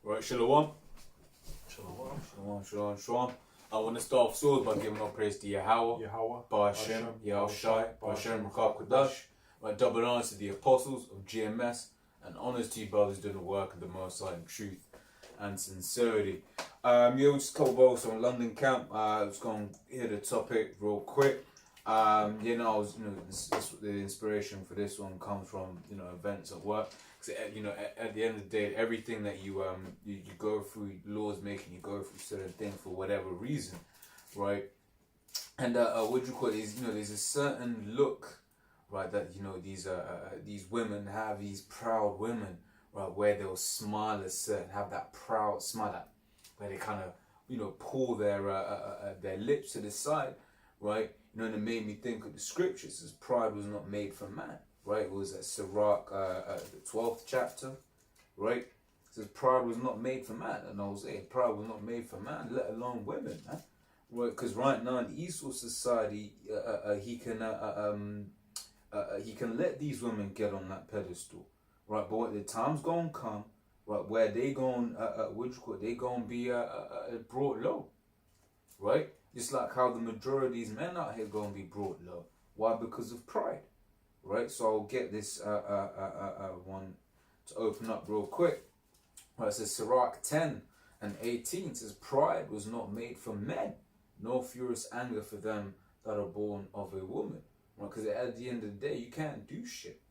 Right, Shalom. Shalom. I want to start off swords by giving all praise to Yahweh, by Hashem, Yahushai, by Hashem, Kodash. My double honors to the apostles of GMS, and honors to you brothers doing the work of the Most High in truth and sincerity. We'll just cover also on London camp. I was going to hit the topic real quick. The inspiration for this one comes from events at work. Cause at the end of the day, everything that you go through, laws making you go through certain things for whatever reason, right? And what do you call it? Is there's a certain look, right, that these women have, these proud women, right, where they'll smile have that proud smile, that where they kind of pull their lips to the side, right? And it made me think of the scriptures, as pride was not made for man. Right, it was at GMSFAQ, the 12th chapter, right? It says pride was not made for man, and I was saying pride was not made for man, let alone women, man. Right, because right now in the Esau society, he can let these women get on that pedestal, right? But the time's gonna come, right, where they gonna be brought low, right? Just like how the majority of these men out here gonna be brought low. Why? Because of pride. Right, so I'll get this one to open up real quick. Right, it says GMSFAQ 10 and 18. It says, pride was not made for men, nor furious anger for them that are born of a woman. Right, because at the end of the day, you can't do shit.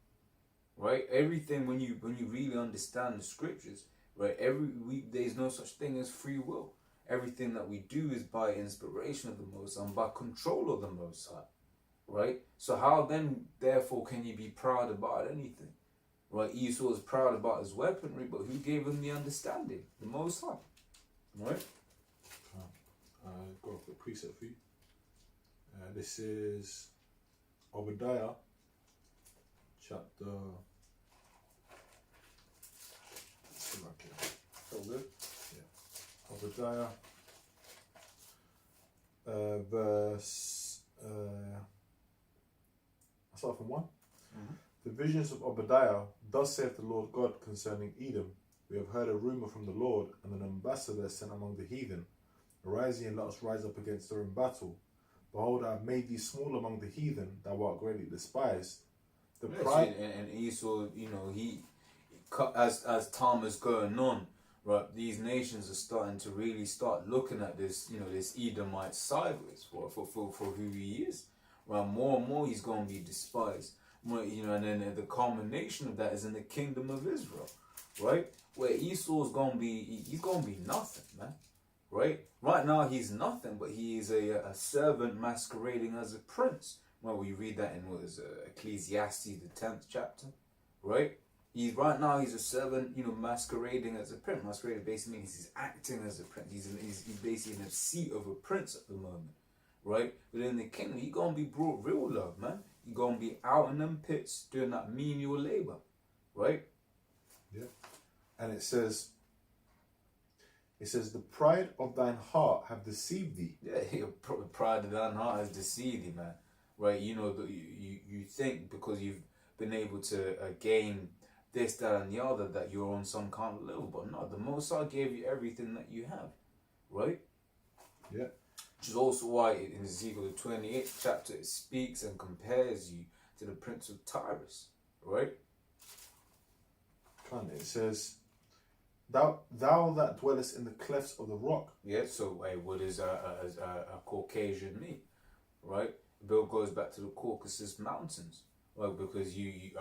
Right, everything when you really understand the scriptures, right, there's no such thing as free will. Everything that we do is by inspiration of the Most High and by control of the Most High. Right? So how then, therefore, can you be proud about anything? Right? Esau is proud about his weaponry, but who gave him the understanding? The Most High. Right? I've got a quick precept for you. This is Obadiah, chapter... So good? Yeah. Obadiah, verse... I'll start from 1. Mm-hmm. The visions of Obadiah, thus saith the Lord God concerning Edom. We have heard a rumour from the Lord, and an ambassador sent among the heathen. Arise ye and let us rise up against her in battle. Behold, I have made thee small among the heathen, thou art greatly despised. The pride and Esau, he as time is going on, right, these nations are starting to really start looking at this, this Edomite sideways for who he is. Right, more and more he's going to be despised. And then the culmination of that is in the kingdom of Israel, right? Where Esau's going to be, he's going to be nothing, man. Right? Right now he's nothing, but he is a servant masquerading as a prince. Well, we read that in Ecclesiastes, the 10th chapter, right? Right now he's a servant, masquerading as a prince. Masquerading basically means he's acting as a prince. He's basically in the seat of a prince at the moment. Right? But in the kingdom, you're going to be brought real low, man. You're going to be out in them pits doing that menial labor. Right? Yeah. And it says, the pride of thine heart have deceived thee. Yeah, the pride of thine heart has deceived thee, man. Right? You think because you've been able to gain this, that, and the other, that you're on some kind of level. But no, the Most High gave you everything that you have. Right? Yeah. Which is also why in Ezekiel the 28th chapter it speaks and compares you to the Prince of Tyrus, right? It says, thou that dwellest in the clefts of the rock. Yeah, so what is a Caucasian mean, right? The bill goes back to the Caucasus Mountains, right? Because you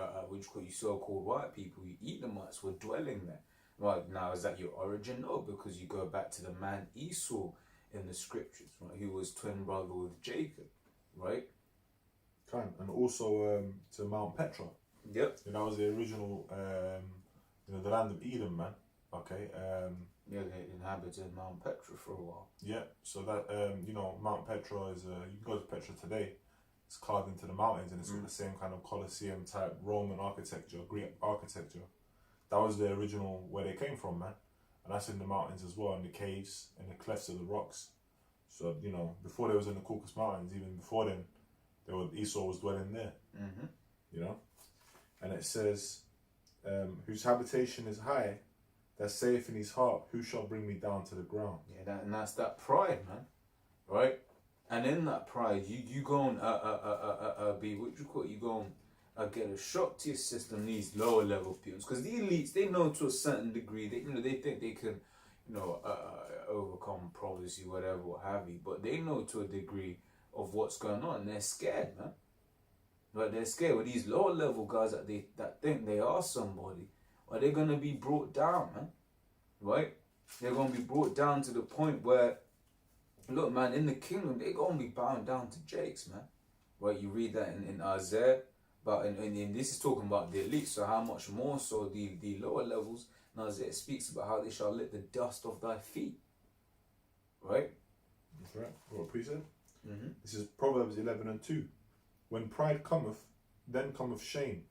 so-called white people, you Edomites, were dwelling there. Right, now is that your origin? No, because you go back to the man Esau in the scriptures, right? He was twin brother with Jacob, right? And also to Mount Petra. Yep. That was the original, the land of Edom, man. Okay. Yeah, they inhabited Mount Petra for a while. Yeah. So that Mount Petra is you can go to Petra today. It's carved into the mountains, and it's got the same kind of Colosseum type Roman architecture, Greek architecture. That was the original where they came from, man. And that's in the mountains as well, in the caves, in the clefts of the rocks. So, before they was in the Caucasus Mountains, even before then, Esau was dwelling there. Mm-hmm. And it says, whose habitation is high, that saith in his heart, who shall bring me down to the ground? Yeah, and that's that pride, man, right? And in that pride, you go and be what you call it, you go and get a shock to your system. These lower level people, because the elites, they know to a certain degree, they think they can, overcome prophecy, whatever, what have you. But they know to a degree of what's going on, and they're scared, man. Right? They're scared with these lower level guys that think they are somebody. Or they're gonna be brought down, man. Right? They're gonna be brought down to the point where, look, man, in the kingdom, they're gonna be bound down to jakes, man. Right? You read that in Isaiah, but in this is talking about the elite. So how much more so the lower levels? And Isaiah speaks about how they shall lick the dust of thy feet. Right? That's right. What a priest said. Mm-hmm. This is Proverbs 11:2. When pride cometh, then cometh shame.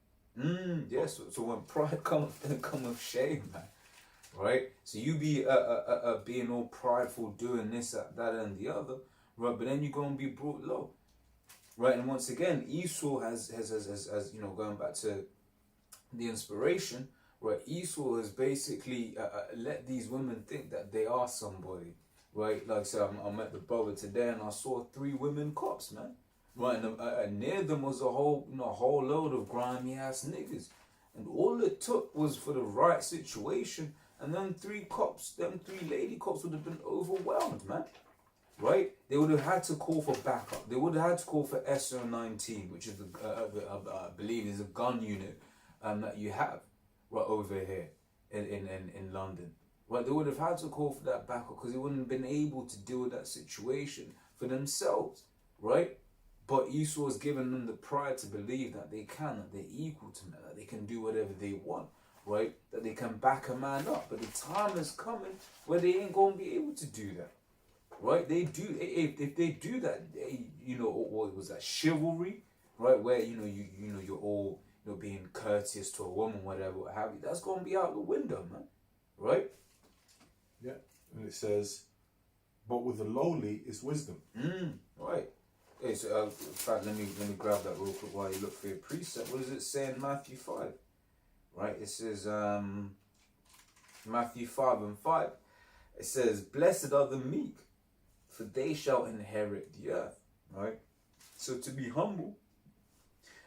Yes. So when pride cometh, then cometh shame, man. Right? So you be being all prideful, doing this, that, and the other, right? But then you're gonna be brought low, right? And once again, Esau has going back to the inspiration, right? Esau has basically let these women think that they are somebody, right? Like I said, I met the brother today, and I saw 3 women cops, man. Right, and near them was a whole load of grimy ass niggas, and all it took was for the right situation, and them 3 lady cops would have been overwhelmed, man. Right? They would have had to call for backup. They would have had to call for SO19, which is I believe is a gun unit that you have right over here in London. Right? They would have had to call for that backup because they wouldn't have been able to deal with that situation for themselves. Right? But Esau has given them the pride to believe that they can, that they're equal to men, that they can do whatever they want, right? That they can back a man up. But the time is coming where they ain't going to be able to do that, right? They do, if they do that, what was that, chivalry, right? Where, you're all, being courteous to a woman, whatever, what have you. That's going to be out the window, man, right? Yeah, and it says, but with the lowly is wisdom. Right. Okay, so in fact, let me grab that real quick while you look for your precept. What does it say in Matthew 5? Right, it says Matthew 5:5. It says, "Blessed are the meek, for they shall inherit the earth." Right. So to be humble,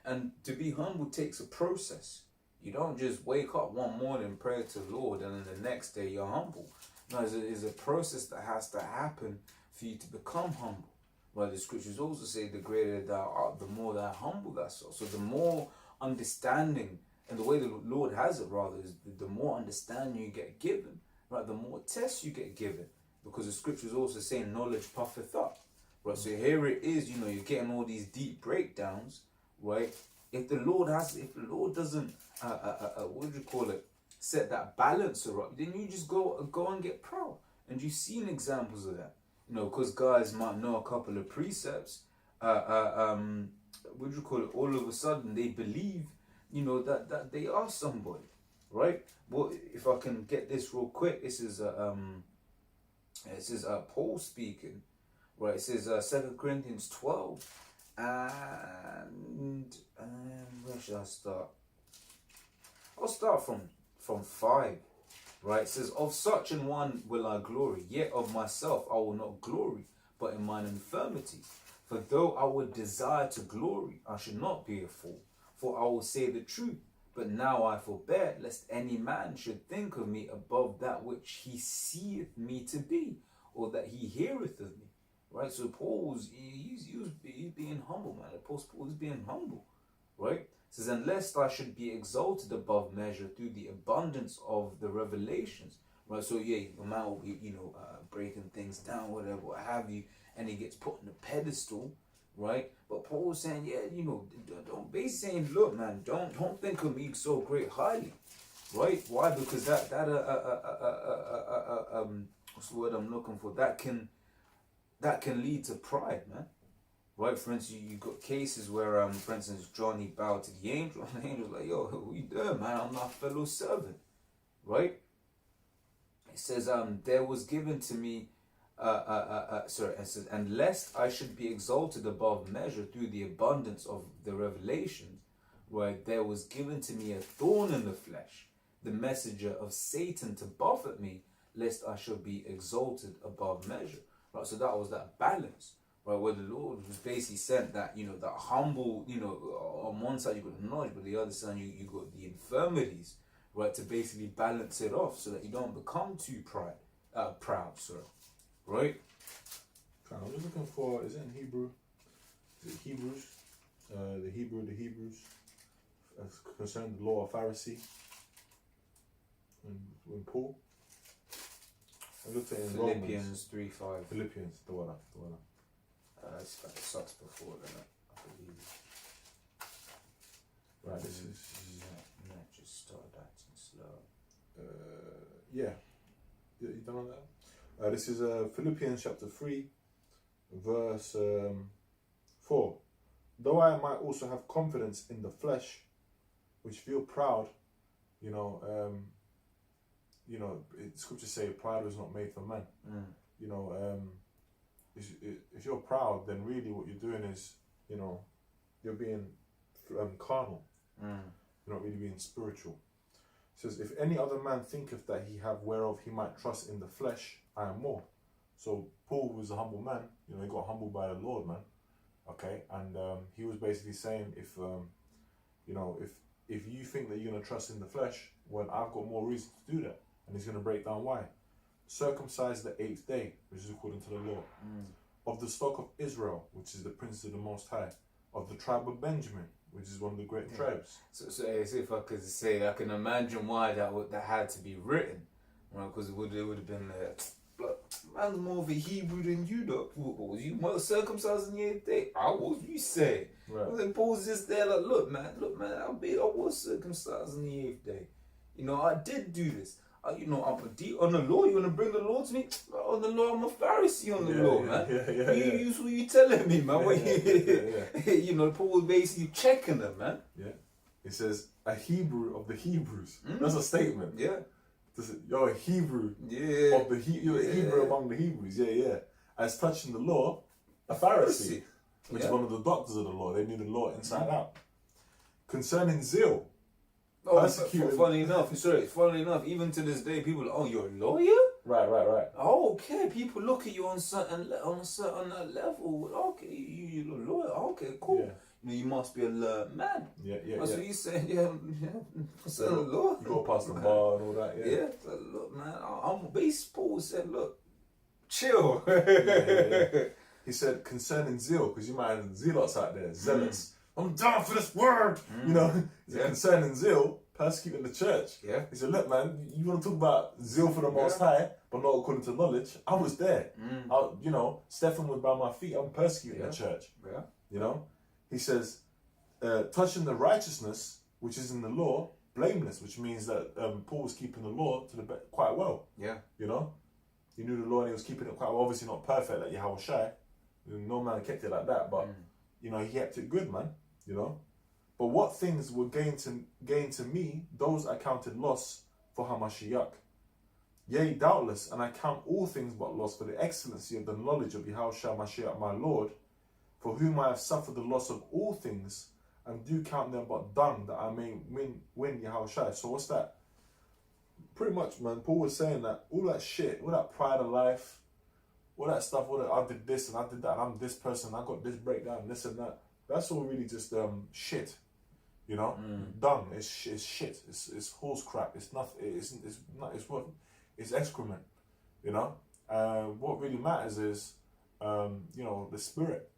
and to be humble takes a process. You don't just wake up one morning, pray to the Lord, and then the next day you're humble. No, it's a process that has to happen for you to become humble. Well, the scriptures also say the greater thou art, the more thou humble thyself. So the more understanding, and the way the Lord has it rather, is the more understanding you get given, right, the more tests you get given. Because the scriptures also say knowledge puffeth up. Right, so here it is, you're getting all these deep breakdowns, right? If the Lord doesn't set that balancer up, then you just go and get proud. And you've seen examples of that. Because guys might know a couple of precepts, all of a sudden they believe, that they are somebody, right? Well, if I can get this real quick, this is Paul speaking, right? It says 2 Corinthians 12, and where should I start? I'll start from 5. Right, it says, "Of such an one will I glory, yet of myself I will not glory, but in mine infirmities. For though I would desire to glory, I should not be a fool. For I will say the truth, but now I forbear, lest any man should think of me above that which he seeth me to be, or that he heareth of me." Right, so Paul he's being humble, man. Apostle Paul is being humble, right? It says, "Unless I should be exalted above measure through the abundance of the revelations." Right, so yeah, the man will be, breaking things down, whatever, what have you, and he gets put on a pedestal, right? But Paul was saying, don't be saying, look, man, don't think of me so great highly, right? Why? Because that what's the word I'm looking for? That can lead to pride, man. Right, for instance, you got cases where, for instance, John, he bowed to the angel, and the angel's like, "Yo, who you doing, man? I'm my fellow servant." Right? It says, "There was given to me, it says, and lest I should be exalted above measure through the abundance of the revelations, right, there was given to me a thorn in the flesh, the messenger of Satan to buffet me, lest I should be exalted above measure. Right, so that was that balance, right, where the Lord was basically said that, you know, that humble, you know, on one side you got the knowledge, but the other side you got the infirmities, right, to basically balance it off so that you don't become too proud, sorry, right? I'm just looking for, is it in Hebrew? Is it Hebrews? The Hebrews, concerning the law of Pharisee. When Paul, I looked at it in Philippians Romans. 3:5. Philippians, the one. It's like it sucks before that, I believe. Right, this is. Just start acting slow. Yeah, you done on that? This is Philippians chapter 3, verse 4. Though I might also have confidence in the flesh, which feel proud, scriptures say pride was not made for man. If you're proud, then really what you're doing is, you're being carnal. You're not really being spiritual. It says, if any other man thinketh that he have whereof he might trust in the flesh, I am more. So Paul was a humble man. He got humbled by the Lord, man. Okay, and he was basically saying, if you think that you're gonna trust in the flesh, well, I've got more reason to do that. And he's gonna break down why. Circumcised the 8th day, which is according to the law, of the stock of Israel, which is the prince of the Most High, of the tribe of Benjamin, which is one of the great tribes. So if I could say, I can imagine why that had to be written, right? Because it would have been man's more of a Hebrew than you, though. Was you circumcised in the 8th day? I was. You say. Right. And then Paul's just there like, look, man, I was circumcised in the 8th day. I did do this. I'm on the law. You want to bring the law to me? On the law, I'm a Pharisee on the law, man. You telling me, man? Paul was basically checking them, man. Yeah. It says, a Hebrew of the Hebrews. That's a statement. Yeah. You're a Hebrew of the you're a Hebrew among the Hebrews. Yeah. As touching the law, a Pharisee, which is one of the doctors of the law. They knew the law inside out. Concerning zeal. Funny enough, even to this day, people are, oh, you're a lawyer? Right. Oh, okay, people look at you on a certain level. Okay, you're a lawyer. Okay, cool. Yeah. You must be a learned man. Yeah. That's what you saying. Yeah. So law. You go past the bar and all that. Yeah. So look, man. I'm baseball. Said, look, chill. He said concerning zeal, because you might have zealots out there, zealots. I'm down for this word. Concerning zeal, persecuting the church. Yeah. He said, look, man, you want to talk about zeal for the Most High, but not according to knowledge. I was there. Stephen was by my feet. I'm persecuting the church. Yeah. He says, touching the righteousness, which is in the law, blameless, which means that Paul was keeping the law quite well. Yeah. He knew the law and he was keeping it quite well. Obviously not perfect like Yahushua. No man kept it like that, but he kept it good, man. But what things were gain to me, those I counted loss for Hamashiach. Yea, doubtless, and I count all things but loss for the excellency of the knowledge of Yahushua Mashiach my Lord, for whom I have suffered the loss of all things, and do count them but dung, that I may win Yahushua. So what's that? Pretty much, man, Paul was saying that all that shit, all that pride of life, all that stuff, I did this and I did that, and I'm this person, I got this breakdown, this and that. That's all really just shit, Dung. It's shit. It's horse crap. It's nothing. It's excrement, What really matters is, the spirit.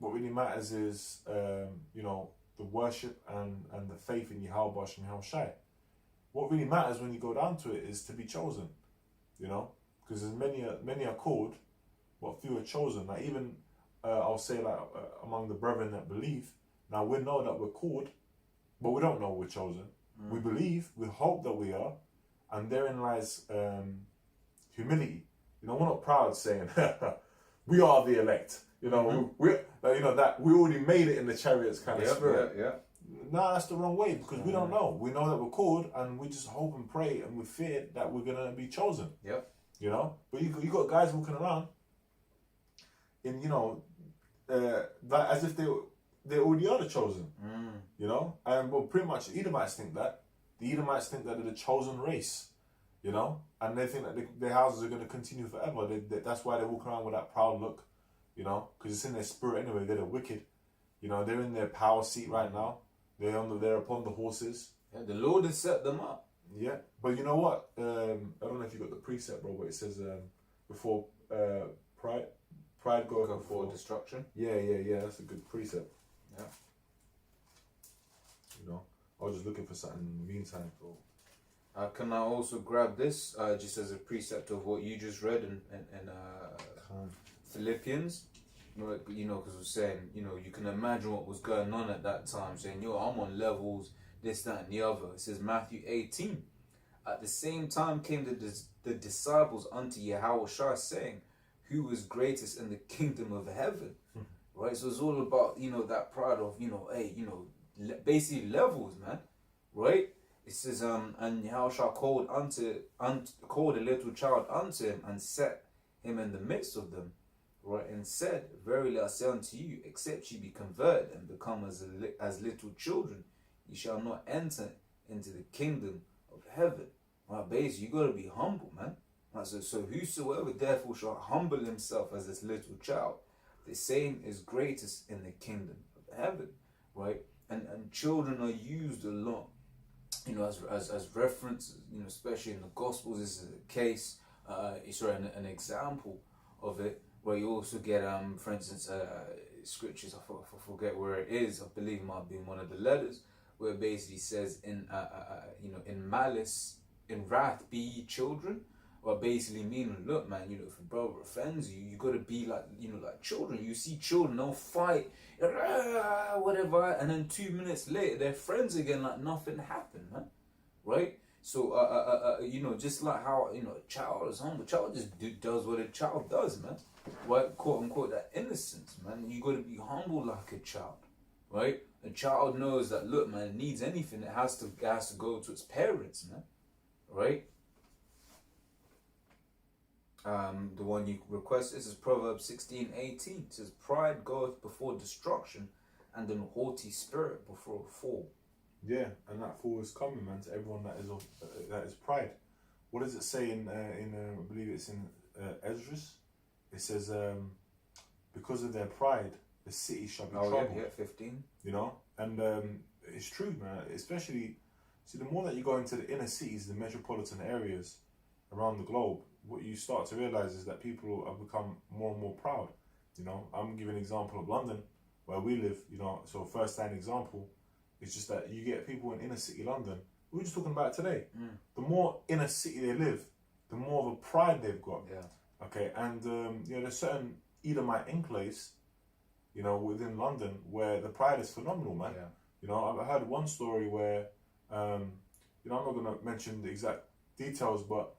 What really matters is, the worship and the faith in Yahweh and Yahushua. What really matters when you go down to it is to be chosen, because there's many are called, but few are chosen. Like even I'll say among the brethren that believe, now we know that we're called, but we don't know we're chosen. We believe, we hope that we are, and therein lies humility. We're not proud saying we are the elect. We that we already made it in the chariots kind of spirit. Yeah. No, that's the wrong way, because we don't know. We know that we're called, and we just hope and pray, and we fear that we're gonna be chosen. Yep. But you got guys walking around in that as if they already are the chosen. And pretty much Edomites think that. The Edomites think that they're the chosen race, you know, and they think that their houses are going to continue forever. That's why they walk around with that proud look, you know, because it's in their spirit anyway. They're the wicked, you know. They're in their power seat right now. They're upon the horses. Yeah, the Lord has set them up. Yeah, but you know what? I don't know if you got the precept, bro, but it says before pride goes before destruction. Yeah. That's a good precept. Yeah. You know, I was just looking for something in the meantime. Can I also grab this just as a precept of what you just read in Philippians? You know, because we're saying, you know, you can imagine what was going on at that time, saying, yo, I'm on levels, this, that, and the other. It says Matthew 18. At the same time came the disciples unto Yahushua, saying, who is greatest in the kingdom of heaven? Right? So it's all about, you know, that pride of, you know, hey, you know, basically levels, man. Right? It says, and Yahushua called a little child unto him and set him in the midst of them. Right, and said, verily I say unto you, except ye be converted and become as little children, ye shall not enter into the kingdom of heaven. Right, basically, you got to be humble, man. Right, so whosoever therefore shall humble himself as this little child, the same is greatest in the kingdom of heaven. Right, and children are used a lot, you know, as references, you know, especially in the Gospels. This is a case, an example of it. Where you also get, for instance, scriptures, I forget where it is, I believe it might be in one of the letters, where it basically says, in malice, in wrath, be ye children, or basically meaning, look, man, you know, if a brother offends you, you got to be like, you know, like children. You see children, they'll fight, whatever, and then 2 minutes later, they're friends again, like nothing happened, man, right? So, you know, just like how, you know, a child is humble, a child just does what a child does, man. Right, quote unquote, that innocence, man. You got to be humble like a child, right? A child knows that, look, man, it needs anything, it has to go to its parents, man, right? The one you request, this is Proverbs 16:18. It says, pride goeth before destruction, and an haughty spirit before a fall. Yeah, and that fall is coming, man, to everyone that is pride. What does it say in I believe it's in Esdras? It says, because of their pride, the city shall be troubled. Yeah, 15. You know, and it's true, man. Especially, see, the more that you go into the inner cities, the metropolitan areas around the globe, what you start to realize is that people have become more and more proud. You know, I'm giving an example of London, where we live. You know, so first-hand example, it's just that you get people in inner city London. We were just talking about it today. The more inner city they live, the more of a pride they've got. Yeah. Okay, and you know, there's certain Edomite enclaves, you know, within London where the pride is phenomenal, man. Yeah. You know, I've heard one story where, you know, I'm not gonna mention the exact details, but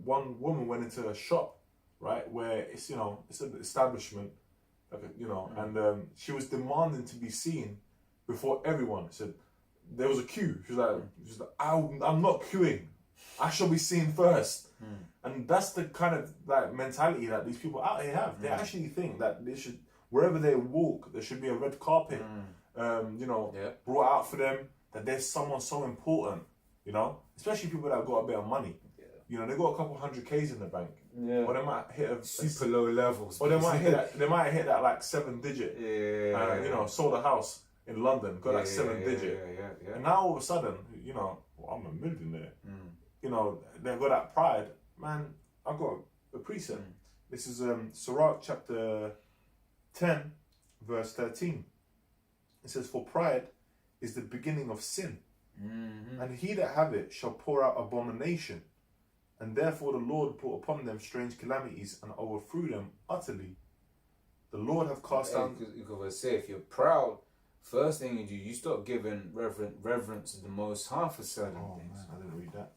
one woman went into a shop, right, where it's, you know, it's an establishment, like, you know, and she was demanding to be seen before everyone. Said there was a queue. She was like, I'm not queuing. I shall be seen first. And that's the kind of like mentality that these people out here have. They actually think that they should, wherever they walk, there should be a red carpet, you know, brought out for them. That there's someone so important, you know, especially people that have got a bit of money. Yeah. You know, they got a couple 100Ks in the bank. Yeah. Or they might hit a super low levels. Or they might hit that like 7-digit. Yeah. You know, sold a house in London, got that 7-digit. Yeah. And now all of a sudden, you know, well, I'm a millionaire. You know, they've got that pride. Man, I've got a precept. This is Sirach chapter 10, verse 13. It says, for pride is the beginning of sin, and he that have it shall pour out abomination. And therefore the Lord put upon them strange calamities and overthrew them utterly. The Lord have cast down... Because say, if you're proud, first thing you do, you start giving reverence to the Most High for certain things. Man, I didn't read that.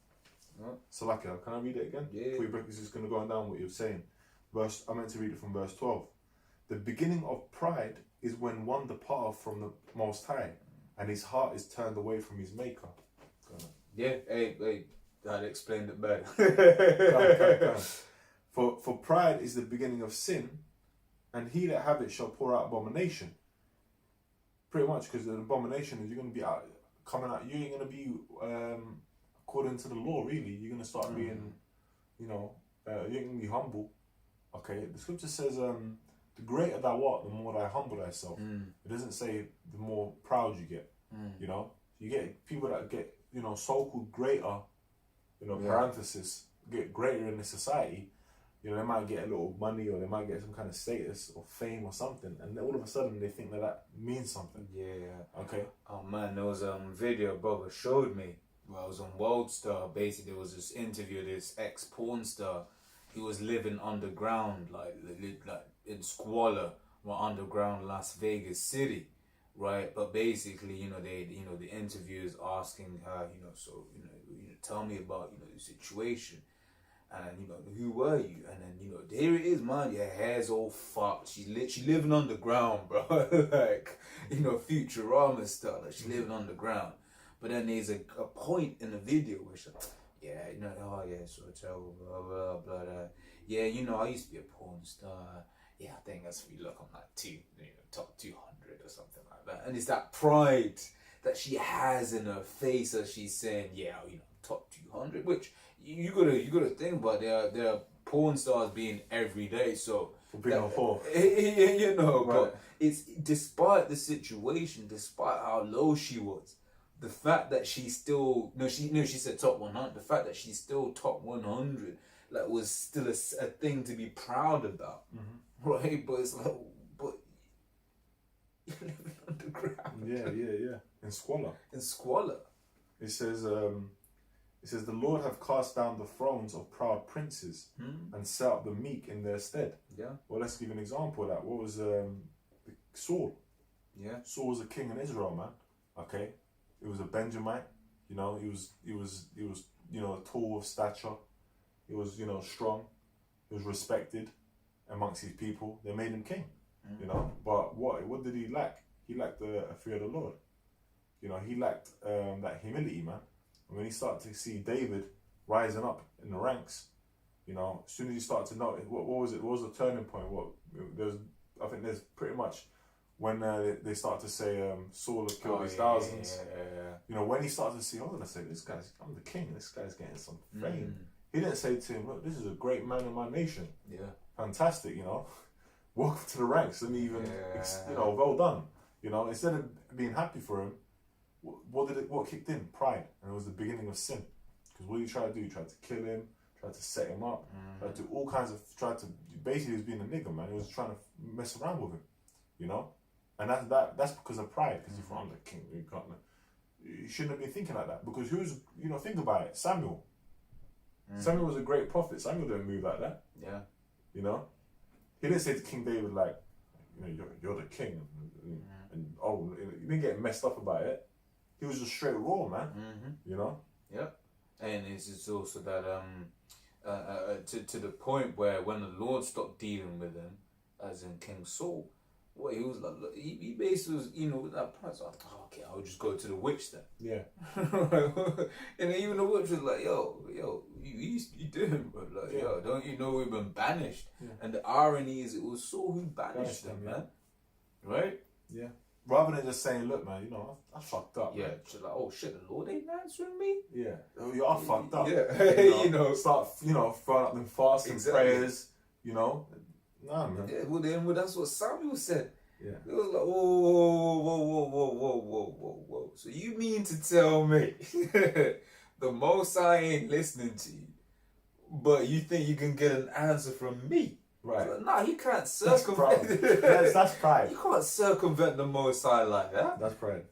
What? Salakia, can I read it again? Yeah. Before you break this, is going to go on down what you're saying. I meant to read it from verse 12. The beginning of pride is when one departeth from the Most High, and his heart is turned away from his Maker. Yeah, hey, that explained it better. Come. For pride is the beginning of sin, and he that have it shall pour out abomination. Pretty much, because the abomination is you're going to be out coming out. You ain't gonna be according to the law. Really, you're gonna start being, you ain't gonna be humble. Okay, the scripture says, the greater thou art, the more thou humble thyself. It doesn't say the more proud you get. You know, you get people that get, so-called greater, parenthesis, get greater in the society. They might get a little money, or they might get some kind of status or fame or something, and then all of a sudden they think that means something. Yeah. Okay. Oh man, there was a video brother showed me. Well, I was on World Star. Basically, there was this interview. This ex-porn star. He was living underground, like in squalor, or underground Las Vegas City, right? But basically, the interview is asking her, tell me about, the situation. And who were you? And then there it is, man. Your hair's all fucked. She living underground, bro. Like Futurama style. Like she living underground. But then there's a point in the video where she's like, yeah, oh yeah, so terrible, blah blah blah. Yeah, I used to be a porn star. Yeah, I think that's me. Look, I'm like top 200 or something like that. And it's that pride that she has in her face as she's saying, yeah, top 200, which. You gotta think about there are porn stars being every day, so being a whore. Right. But it's despite the situation, despite how low she was, the fact that she still she said top 100. The fact that she's still top 100 was still a thing to be proud about, right? But it's like, but you're living underground. Yeah. In squalor. It says, the Lord have cast down the thrones of proud princes and set up the meek in their stead. Yeah. Well, let's give an example of that. What was Saul? Yeah. Saul was a king in Israel, man. Okay. He was a Benjamite. He was tall of stature. He was, strong. He was respected amongst his people. They made him king. But what did he lack? He lacked a fear of the Lord. He lacked that humility, man. When he started to see David rising up in the ranks, as soon as you start to know what was it? What was the turning point? I think there's pretty much when they start to say Saul has killed his thousands. Yeah. When he started to see, I'm the king. This guy's getting some fame. He didn't say to him, look, this is a great man in my nation. Yeah. Fantastic. Welcome to the ranks. Let me even, well done. Instead of being happy for him. What kicked in? Pride. And it was the beginning of sin. Because what he tried to do, he tried to kill him, tried to set him up, tried to do all kinds of, basically he was being a nigger, man. He was trying to mess around with him, And that's because of pride, because you thought, I'm the king, you shouldn't have been thinking like that. Because think about it, Samuel. Samuel was a great prophet. Samuel didn't move like that. Yeah. He didn't say to King David, like, you're the king. And he didn't get messed up about it. He was just straight raw, man. Yeah. And it's also that to the point where when the Lord stopped dealing with him, as in King Saul, he was like, look, he basically was, with that point, so okay, I'll just go to the witch then. Yeah. And then even the witch was like, yo, you doing, bro? Like, yo, don't you know we've been banished? Yeah. And the irony is, it was Saul who banished them, man. Right? Yeah. Rather than just saying, look, man, I fucked up. Yeah. She's like, oh shit, the Lord ain't answering me. Yeah. You are fucked up. Yeah. Start, throwing up them fasts and prayers. Nah, man. Yeah. Well, that's what Samuel said. Yeah. It was like, whoa. So you mean to tell me the Most High ain't listening to you, but you think you can get an answer from me? Right. Like, nah, you can't circumvent. That's pride. You can't circumvent the Most High like that. That's pride.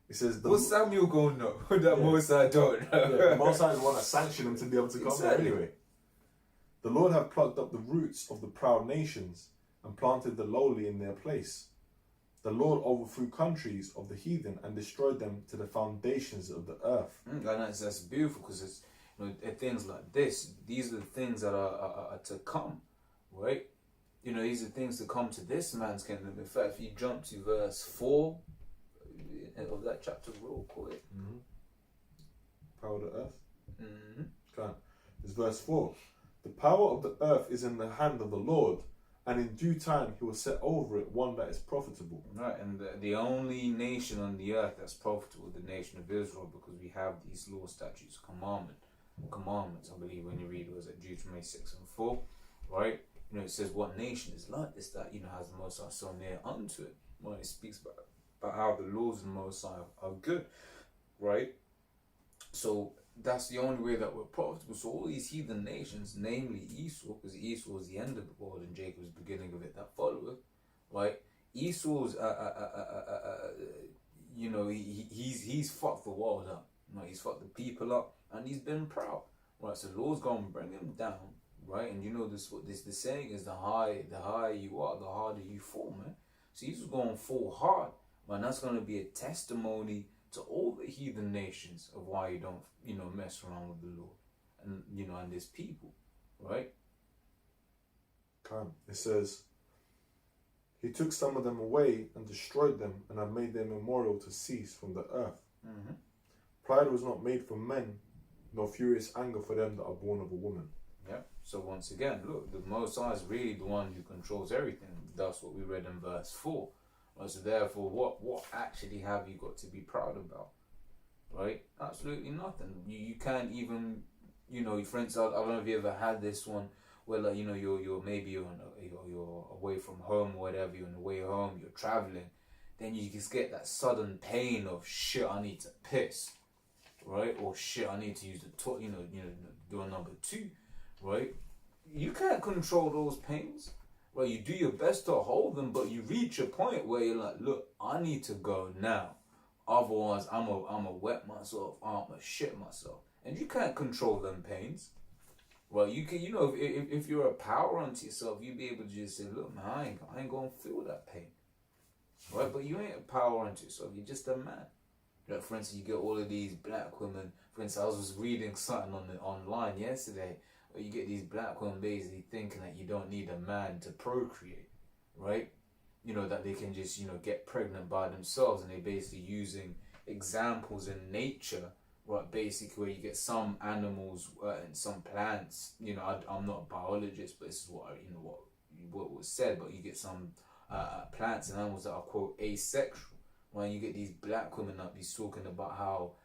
It says what's Samuel gonna know that Most High don't know? Yeah, the Most High is the one that sanctioned him to be able to come there anyway. The Lord have plucked up the roots of the proud nations and planted the lowly in their place. The Lord overthrew countries of the heathen and destroyed them to the foundations of the earth. And that's beautiful, because it's things like this. These are the things that are to come, right? These are things to come to this man's kingdom. In fact, if you jump to verse 4 of that chapter real quick. Power of the earth. It's verse 4. The power of the earth is in the hand of the Lord, and in due time he will set over it one that is profitable. Right, and the only nation on the earth that's profitable is the nation of Israel, because we have these law, statutes, commandments. I believe when you read it was at Deuteronomy 6:4, right? You know, it says what nation is like this that, you know, has the Most High so near unto it. When it speaks about how the laws of the Most High are good, right? So that's the only way that we're profitable. So all these heathen nations, namely Esau, because Esau was the end of the world and Jacob was the beginning of it that followeth, right? Esau's, you know, he's fucked the world up, right? He's fucked the people up, and he's been proud, right? So the Lord's gonna bring him down, right? And you know this, what this the saying is: the higher you are, the harder you fall, man. So he's gonna fall hard, man. That's gonna be a testimony to all the heathen nations of why you don't, you know, mess around with the Lord, and you know, and his people, right? It says, he took some of them away and destroyed them, and have made their memorial to cease from the earth. Mm-hmm. Pride was not made for men, nor furious anger for them that are born of a woman. Yeah. So once again, look, the Most High is really the one who controls everything. That's what we read in verse 4. Right, so therefore, what actually have you got to be proud about? Right? Absolutely nothing. You can't even, you know, for instance, I don't know if you ever had this one where, like, you know, you're maybe you're away from home or whatever. You're on the way home. You're traveling. Then you just get that sudden pain of shit. I need to piss, right? Or shit. I need to use the toilet. You know, do a number 2, right? You can't control those pains. Well, you do your best to hold them, but you reach a point where you're like, look, I need to go now. Otherwise, I'm a wet myself, I'm a shit myself. And you can't control them pains. Well, you can, you know, if you're a power unto yourself, you'd be able to just say, look, man, I ain't gonna feel that pain. Right? But you ain't a power unto yourself, you're just a man. Like, for instance, you get all of these black women. For instance, I was reading something online yesterday. You get these black women basically thinking that you don't need a man to procreate, right? You know, that they can just, you know, get pregnant by themselves, and they're basically using examples in nature, right? Basically, where you get some animals and some plants. You know, I'm not a biologist, but this is what you know what was said. But you get some plants and animals that are quote asexual. When you get these black women up, he's talking about how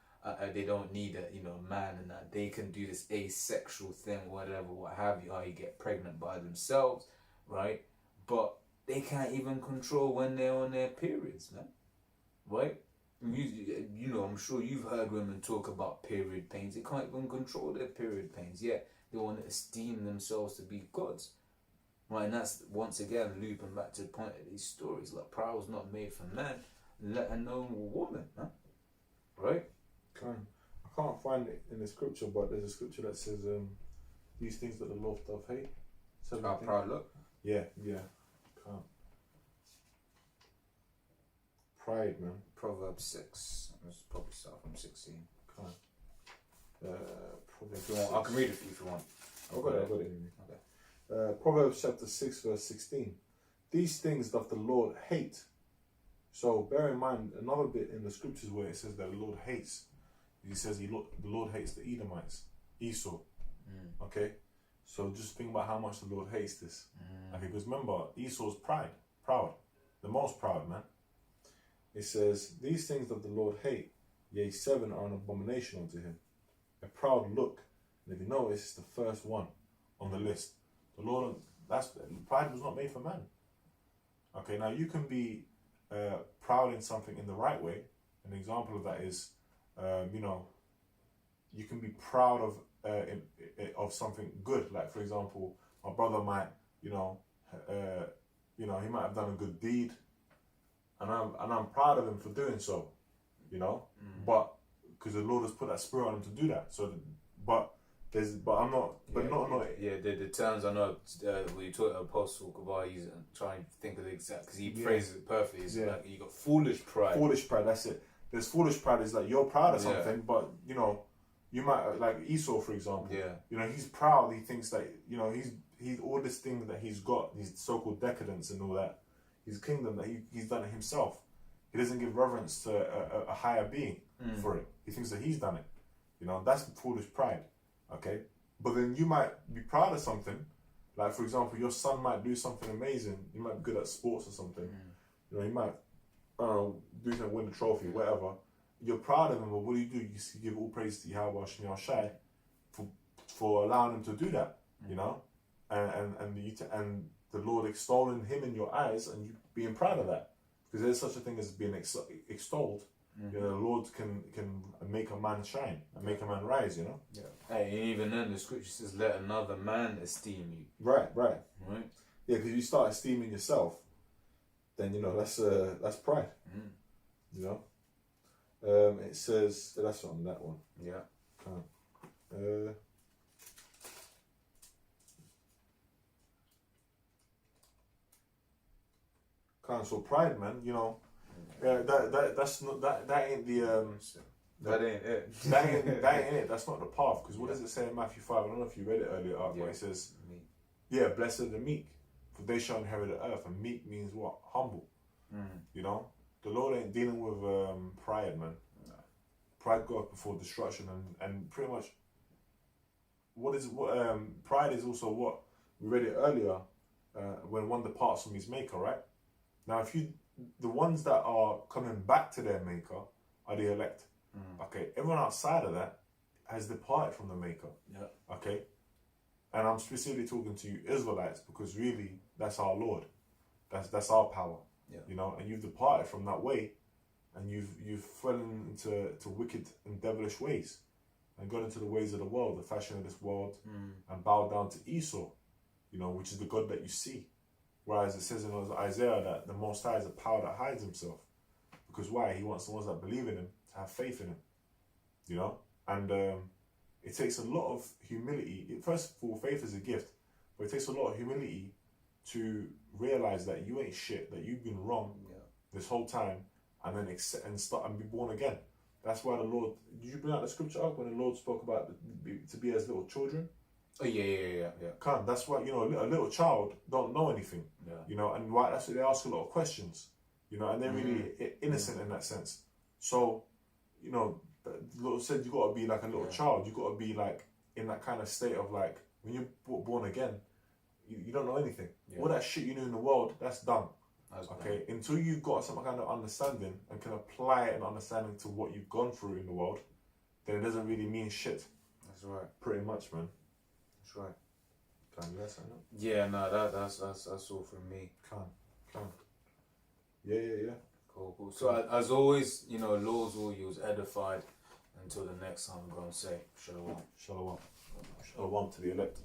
they don't need a man, and that they can do this asexual thing, whatever, what have you. How you get pregnant by themselves, right? But they can't even control when they're on their periods, man. Right? You know, I'm sure you've heard women talk about period pains. They can't even control their period pains. Yet they want to esteem themselves to be gods. Right? And that's once again looping back to the point of these stories. Like, pride was not made for man, let alone a woman, man. Right? I can't find it in the scripture, but there's a scripture that says these things that the Lord doth hate. How proud look? Yeah. Can't. Pride, man. Proverbs 6. Let's probably start from 16. Can't. If you want, I can read it for you if you want. I've got it. Okay. Proverbs chapter 6 verse 16. These things doth the Lord hate. So bear in mind another bit in the scriptures where it says that the Lord hates. He says the Lord hates the Edomites, Esau. Okay, so just think about how much the Lord hates this. Okay, because remember, Esau's proud, the most proud man. It says, these things that the Lord hate, yea, 7 are an abomination unto him. A proud look, and if you notice, it's the first one on the list. The Lord, pride was not made for man. Okay, now you can be proud in something in the right way. An example of that is, you know, you can be proud of something good. Like, for example, my brother might, you know, he might have done a good deed, and I'm proud of him for doing so, you know. But because the Lord has put that spirit on him to do that. So, but I'm not. But not. Yeah, the terms I know. When you talk Apostle Kabar, he's trying to think of the exact, because he phrases it perfectly. It's like you got foolish pride. Foolish pride. That's it. There's foolish pride. Is like you're proud of something, but you know, you might, like Esau, for example. Yeah. You know, he's proud. He thinks that, you know, he's all this thing that he's got, these so-called decadence and all that, his kingdom, that he's done it himself. He doesn't give reverence to a higher being for it. He thinks that he's done it. You know, that's foolish pride. Okay, but then you might be proud of something, Like, for example, your son might do something amazing. He might be good at sports or something. You know, he might, I don't know, do something, win a trophy, whatever. You're proud of him, but what do? You give all praise to Yahweh Shem Shai for allowing him to do that, you know? And the Lord extolling him in your eyes and you being proud of that. Because there's such a thing as being extolled. You know, the Lord can make a man shine and make a man rise, you know? Yeah. Hey, and even then the scripture says, let another man esteem you. Right. Right? Yeah, because you start esteeming yourself, then, you know, that's pride. You know? It says, that's on that one. Yeah. So pride, man, you know, that's not that ain't the that ain't it. that ain't it. That's not the path. Because what does it say in Matthew 5? I don't know if you read it earlier, but it says, blessed are the meek, for they shall inherit the earth. And meek means what? Humble. You know, the Lord ain't dealing with pride, man. No. Pride goes before destruction, and pretty much pride is also what we read it earlier when one departs from his maker, right? Now, the ones that are coming back to their maker are the elect. Okay, everyone outside of that has departed from the maker. Yeah. Okay, and I'm specifically talking to you Israelites because really that's our Lord, that's our power. Yeah. You know, and you've departed from that way, and you've fallen into wicked and devilish ways, and gone into the ways of the world, the fashion of this world, and bowed down to Esau, you know, which is the God that you see. Whereas it says in Isaiah that the Most High is a power that hides himself. Because why? He wants the ones that believe in him to have faith in him. You know? And it takes a lot of humility. First of all, faith is a gift. But it takes a lot of humility to realize that you ain't shit, that you've been wrong this whole time, and then accept and start and be born again. That's why the Lord... Did you bring out the scripture up when the Lord spoke about to be as little children? Oh yeah. That's why, you know, a little child don't know anything. Yeah. You know, and why that's why they ask a lot of questions. You know, and they're really innocent in that sense. So, you know, the Lord said you gotta be like a little child. You gotta be like in that kind of state of like when you're born again, you don't know anything. Yeah. All that shit you knew in the world, that's done. Okay, until you've got some kind of understanding and can apply an understanding to what you've gone through in the world, then it doesn't really mean shit. That's right. Pretty much, man. That's right. Can you say that? Yeah, no, that's all from me. Can. Yeah. Cool. So as always, you know, Lord's will use edified. Until the next time, I'm gonna say shalom. Shalom to the elect.